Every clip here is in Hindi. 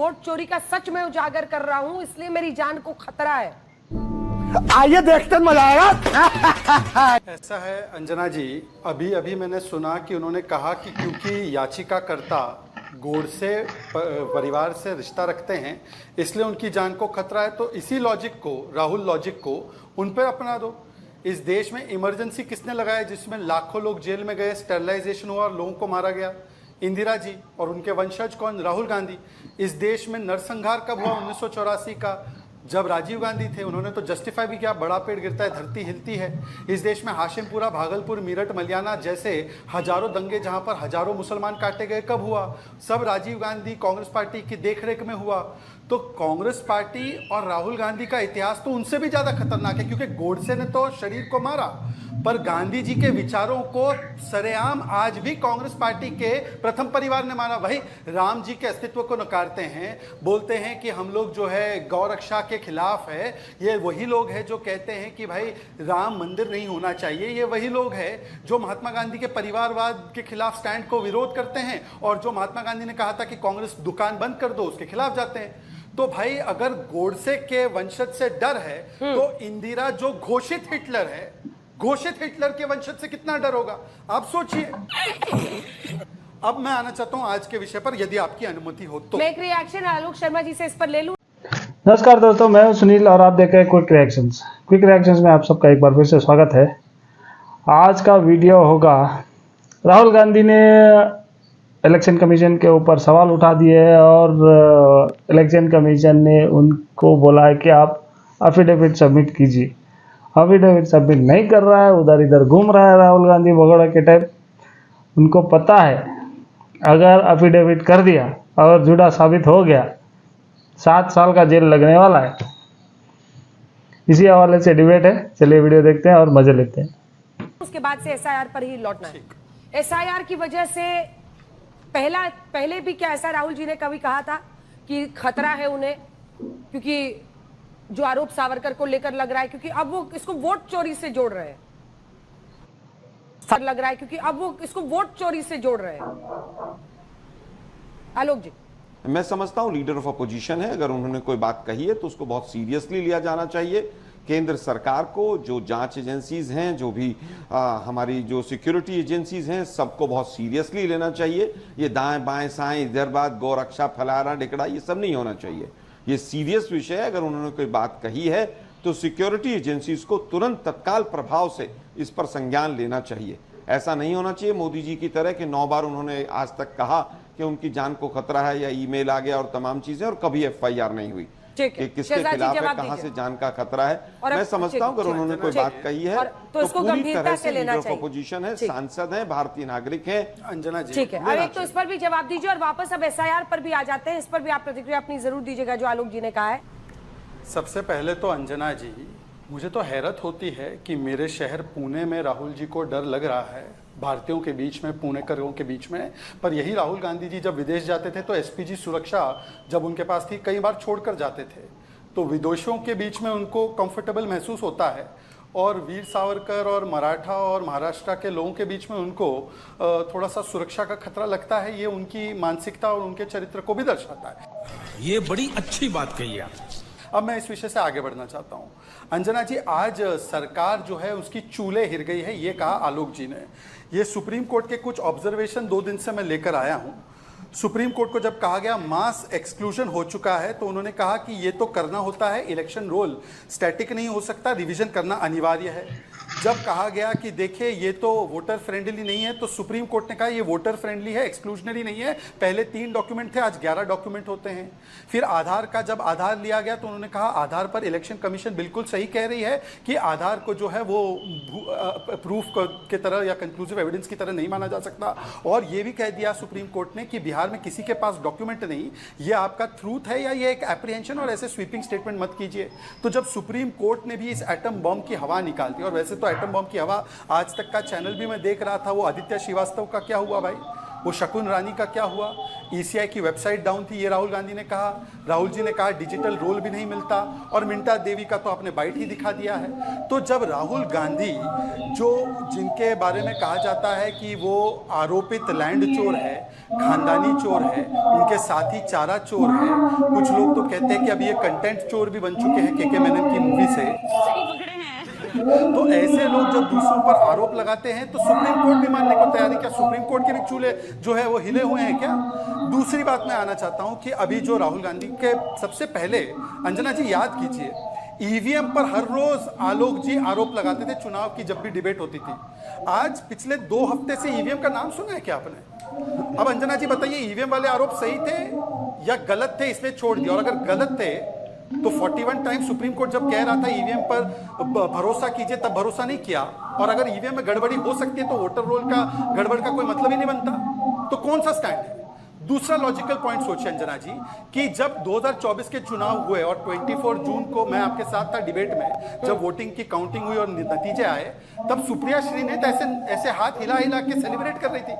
वोट चोरी का सच में उजागर कर रहा हूं, इसलिए मेरी जान को खतरा है। आइए देखते मजा आएगा। ऐसा है अंजना जी, अभी अभी मैंने सुना कि उन्होंने कहा कि क्योंकि याचिकाकर्ता गोडसे परिवार से रिश्ता रखते हैं इसलिए उनकी जान को खतरा है, तो इसी लॉजिक को, राहुल लॉजिक को उन पर अपना दो। इस देश में इमरजेंसी किसने लगाया जिसमें लाखों लोग जेल में गए, स्टेरलाइजेशन हुआ और लोगों को मारा गया? इंदिरा जी। और उनके वंशज कौन? राहुल गांधी। इस देश में नरसंहार कब हुआ? 1984 का, जब राजीव गांधी थे। उन्होंने तो जस्टिफाई भी किया, बड़ा पेड़ गिरता है धरती हिलती है। इस देश में हाशिमपुरा, भागलपुर, मीरठ, मलियाना जैसे हजारों दंगे जहां पर हजारों मुसलमान काटे गए, कब हुआ? सब राजीव गांधी कांग्रेस पार्टी की देखरेख में हुआ। तो कांग्रेस पार्टी और राहुल गांधी का इतिहास तो उनसे भी ज्यादा खतरनाक है, क्योंकि गोडसे ने तो शरीर को मारा, पर गांधी जी के विचारों को सरेआम आज भी कांग्रेस पार्टी के प्रथम परिवार ने माना। वही राम जी के अस्तित्व को नकारते हैं, बोलते हैं कि हम लोग जो है गौ रक्षा के खिलाफ है। ये वही लोग हैं जो कहते हैं कि भाई राम मंदिर नहीं होना चाहिए। ये वही लोग हैं जो महात्मा गांधी के परिवारवाद के खिलाफ स्टैंड को विरोध करते हैं, और जो महात्मा गांधी ने कहा था कि कांग्रेस दुकान बंद कर दो, उसके खिलाफ जाते हैं। तो भाई अगर गोडसे के वंशज से डर है तो इंदिरा जो घोषित हिटलर है, घोषित हिटलर के वंशज से कितना डर होगा आप सोचिए। अब मैं आना चाहता हूं आज के विषय पर, यदि आपकी अनुमति हो तो। मैं एक रिएक्शन आलोक शर्मा जी से इस पर ले लूं। नमस्कार दोस्तों, मैं हूं सुनील और आप देख रहे हैं क्विक रिएक्शंस। क्विक रिएक्शंस में आप सबका एक बार फिर से स्वागत है। आज का वीडियो होगा, राहुल गांधी ने इलेक्शन कमीशन के ऊपर सवाल उठा दिए और इलेक्शन कमीशन ने उनको बोला है कि आप अफिडेविट सबमिट कीजिए। अफिडेविट सबमिट नहीं कर रहा है, उधर इधर घूम रहा है राहुल गांधी भगोड़ा के टाइप। उनको पता है अगर अफिडेविट कर दिया और झूठा साबित हो गया 7 साल का जेल लगने वाला है। इसी हवाले से डिबेट है, चलिए वीडियो देखते हैं और मजे लेते हैं। उसके बाद से एसआईआर पर ही लौटना है। एसआईआर की वजह से पहले भी क्या ऐसा राहुल जी ने कभी कहा था कि खतरा है उन्हें, क्योंकि जो आरोप सावरकर को लेकर लग रहा है, क्योंकि अब वो इसको वोट चोरी से जोड़ रहे हैं, लग रहा है क्योंकि अब वो इसको वोट चोरी से जोड़ रहे हैं। आलोक जी, मैं समझता हूं लीडर ऑफ अपोजिशन है, अगर उन्होंने कोई बात कही है तो उसको बहुत सीरियसली लिया जाना चाहिए। केंद्र सरकार को, जो जांच एजेंसीज हैं, जो भी हमारी जो सिक्योरिटी एजेंसीज हैं, सबको बहुत सीरियसली लेना चाहिए। ये दाएं बाएं साएं इधर बात, गौ रक्षा, फलाना ढिकड़ा, ये सब नहीं होना चाहिए। ये सीरियस विषय है। अगर उन्होंने कोई बात कही है तो सिक्योरिटी एजेंसीज को तुरंत तत्काल प्रभाव से इस पर संज्ञान लेना चाहिए। ऐसा नहीं होना चाहिए मोदी जी की तरह कि 9 बार उन्होंने आज तक कहा कि उनकी जान को खतरा है या ईमेल आ गया और तमाम चीजें, और कभी एफआईआर नहीं हुई कि किसके खिलाफ है, कहां से जान का खतरा है। मैं समझता हूं अगर उन्होंने कोई बात कही है तो पूरी तरह से लीडर ऑफ अपोजिशन है, सांसद है, भारतीय नागरिक है। अंजना जी, ठीक है, अब एक तो इस पर भी जवाब दीजिए और वापस अब एसआईआर पर भी आ जाते हैं। इस पर भी आप प्रतिक्रिया अपनी जरूर दीजिएगा जो आलोक जी ने कहा है। सबसे पहले तो अंजना जी, मुझे तो हैरत होती है कि मेरे शहर पुणे में राहुल जी को डर लग रहा है, भारतीयों के बीच में, पुणेकरों के बीच में। पर यही राहुल गांधी जी जब विदेश जाते थे तो एसपीजी सुरक्षा जब उनके पास थी, कई बार छोड़कर जाते थे, तो विदेशियों के बीच में उनको कंफर्टेबल महसूस होता है। और वीर सावरकर और मराठा और महाराष्ट्र के लोगों के बीच में उनको थोड़ा सा सुरक्षा का खतरा लगता है। ये उनकी मानसिकता और उनके चरित्र को भी दर्शाता है। ये बड़ी अच्छी बात कही आप। अब मैं इस विषय से आगे बढ़ना चाहता हूं। अंजना जी, आज सरकार जो है उसकी चूल्हे हिर गई है, ये कहा आलोक जी ने। ये सुप्रीम कोर्ट के कुछ ऑब्जर्वेशन 2 दिन से मैं लेकर आया हूं। सुप्रीम कोर्ट को जब कहा गया मास एक्सक्लूजन हो चुका है तो उन्होंने कहा कि ये तो करना होता है, इलेक्शन रोल स्टैटिक नहीं हो सकता, रिवीजन करना अनिवार्य है। जब कहा गया कि देखिए ये तो वोटर फ्रेंडली नहीं है, तो सुप्रीम कोर्ट ने कहा ये वोटर फ्रेंडली है, एक्सक्लूजनरी नहीं है। पहले 3 डॉक्यूमेंट थे, आज 11 डॉक्यूमेंट होते हैं। फिर आधार का जब आधार लिया गया तो उन्होंने कहा आधार पर इलेक्शन कमीशन बिल्कुल सही कह रही है कि आधार को जो है वो प्रूफ के तरह या कंक्लूसिव एविडेंस की तरह नहीं माना जा सकता। और ये भी कह दिया सुप्रीम कोर्ट ने कि बिहार में किसी के पास डॉक्यूमेंट नहीं, ये आपका ट्रूथ है या ये एक एप्रीहेंशन, और ऐसे स्वीपिंग स्टेटमेंट मत कीजिए। तो जब सुप्रीम कोर्ट ने भी इस एटम बॉम्ब की हवा निकाल दी, और वैसे तो एटम बॉम्ब की हवा आज तक का चैनल भी मैं देख रहा था, वो आदित्य श्रीवास्तव का क्या हुआ भाई? वो शकुन रानी का क्या हुआ? ईसीआई की वेबसाइट डाउन थी, ये राहुल गांधी ने कहा। राहुल जी ने कहा डिजिटल रोल भी नहीं मिलता, और मिंटा देवी का तो आपने बाइट ही दिखा दिया है। तो जब राहुल गांधी, जो जिनके बारे में कहा जाता है कि वो आरोपित लैंड चोर है, खानदानी चोर है, उनके साथी चारा चोर है, कुछ लोग तो कहते हैं कि अभी ये कंटेंट चोर भी बन चुके हैं के मेनन की मूवी से, तो ऐसे लोग जब दूसरों पर आरोप लगाते हैं तो सुप्रीम कोर्ट भी मानने को तैयार है। क्या सुप्रीम कोर्ट के भी चूल्हे जो है वो हिले हुए हैं क्या? दूसरी बात मैं आना चाहता हूं कि अभी जो राहुल गांधी के सबसे पहले, अंजना जी याद कीजिए, ईवीएम पर हर रोज आलोक जी आरोप लगाते थे चुनाव की जब भी डिबेट होती थी। आज पिछले 2 हफ्ते से ईवीएम का नाम सुना है क्या आपने? अब अंजना जी बताइए, ईवीएम वाले आरोप सही थे या गलत थे, इसमें छोड़ दिया। और अगर गलत थे तो 41 टाइम सुप्रीम कोर्ट जब कह रहा था ईवीएम पर भरोसा कीजिए, तब भरोसा नहीं किया। और अगर ईवीएम में गड़बड़ी हो सकती है तो वोटर रोल का गड़बड़ का कोई मतलब ही नहीं बनता। तो कौन सा स्टैंड है? दूसरा लॉजिकल पॉइंट सोचिए अंजना जी, कि जब 2024 के चुनाव हुए और 24 जून को मैं आपके साथ था डिबेट में, जब वोटिंग की काउंटिंग हुई और नतीजे आए, तब सुप्रिया श्रीने तो ऐसे हाथ हिला हिला के सेलिब्रेट कर रही थी।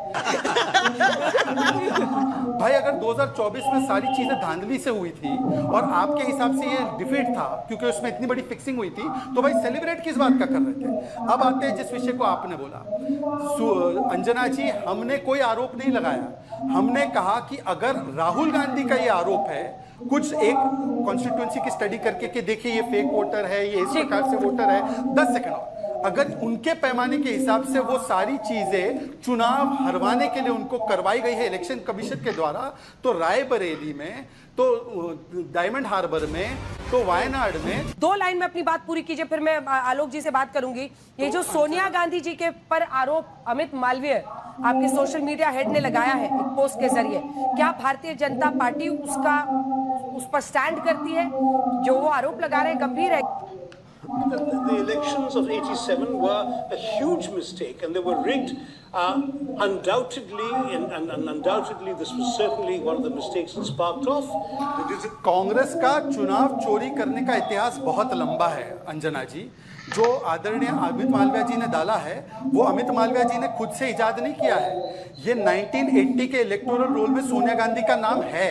भाई अगर 2024 में सारी चीजें धांधली से हुई थी और आपके हिसाब से ये डिफीट था क्योंकि उसमें इतनी बड़ी फिक्सिंग हुई थी, तो भाई सेलिब्रेट किस बात का कर रहे थे? अब आते हैं जिस विषय को आपने बोला, अंजना जी, हमने कोई आरोप नहीं लगाया। हमने कहा कि अगर राहुल गांधी का ये आरोप है, कुछ एक कॉन्स्टिट्यूएंसी की स्टडी करके कि देखिए ये फेक वोटर है, ये इस प्रकार से वोटर है, 10 सेकंड और, अगर उनके पैमाने के हिसाब से वो सारी चीजें चुनाव हरवाने के लिए उनको करवाई गई है इलेक्शन कमीशन के द्वारा, तो रायबरेली में, तो डायमंड हार्बर में, तो वायनाड में। 2 लाइन में अपनी बात पूरी कीजिए, फिर मैं आलोक जी से बात करूंगी। ये जो सोनिया गांधी जी के पर आरोप अमित मालवीय आपके सोशल मीडिया हेड ने लगाया है एक पोस्ट के जरिए, क्या भारतीय जनता पार्टी उस पर स्टैंड करती है? जो वो आरोप लगा रहे हैं गंभीर है। The elections of 87 were a huge mistake and they were rigged undoubtedly, and undoubtedly this was certainly one of the mistakes that sparked off. Congress का चुनाव चोरी करने का इतिहास बहुत लंबा है अंजना जी। जो आदरणीय अमित मालवीय जी ने डाला है, वो अमित मालवीय जी ने खुद से इजाद नहीं किया है। ये 1980 के इलेक्टोरल रोल में सोनिया गांधी का नाम है।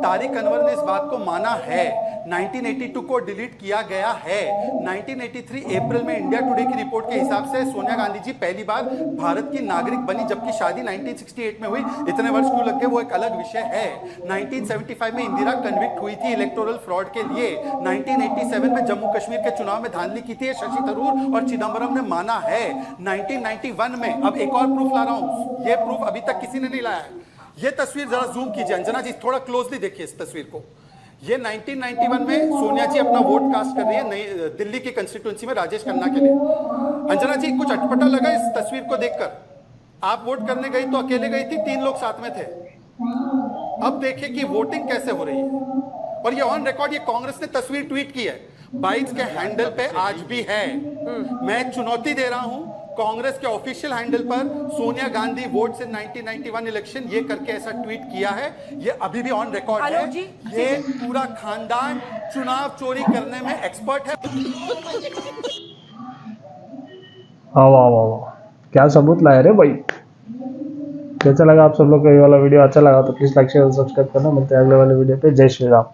तारिक अनवर ने इस बात को माना है। 1982 को डिलीट किया गया है। 1983 अप्रैल में इंडिया टुडे की रिपोर्ट के हिसाब से सोनिया गांधी जी पहली बार भारत की नागरिक बनी, जबकि शादी 1968 में हुई। इतने वर्ष क्यों लग गए वो एक अलग विषय है। 1975 में इंदिरा कन्विक्ट हुई थी इलेक्टोरल फ्रॉड के लिए। 1987 में जम्मू कश्मीर के चुनाव में धांधली की थी शशि थरूर और चिदम्बरम ने माना है। 1991 में, अब एक और प्रूफ ला रहा हूं, ये प्रूफ अभी तक किसी ने नहीं लाया है। ये तस्वीर जरा जूम कीजिए अंजना जी, थोड़ा क्लोजली देखिए इस तस्वीर को। ये 1991 में सोनिया जी अपना वोट कास्ट कर रही है नई दिल्ली की कंस्टिट्यूएंसी में राजेश खन्ना के लिए। अंजना जी, कुछ अटपटा लगा इस तस्वीर को देखकर? आप वोट करने गई तो अकेले गई थी, 3 लोग साथ में थे। अब देखिए कि वोटिंग कैसे हो रही है। और ये ऑन रिकॉर्ड, ये कांग्रेस ने तस्वीर ट्वीट की है, बाइट्स के हैंडल पे आज भी है। मैं चुनौती दे रहा हूं कांग्रेस के ऑफिशियल हैंडल पर, Sonia Gandhi votes in 1991 election, ये करके ऐसा ट्वीट किया है। ये अभी भी ऑन रिकॉर्ड है। ये पूरा खानदान चुनाव चोरी करने में एक्सपर्ट है। वाह वाह वाह वाह, क्या सबूत लाए रे भाई। कैसा लगा आप सब लोग को ये वाला वीडियो? अच्छा लगा तो प्लीज लाइक शेयर और सब्सक्राइब करना। मिलते हैं अगले वाले वीडियो पे। जय श्री राम।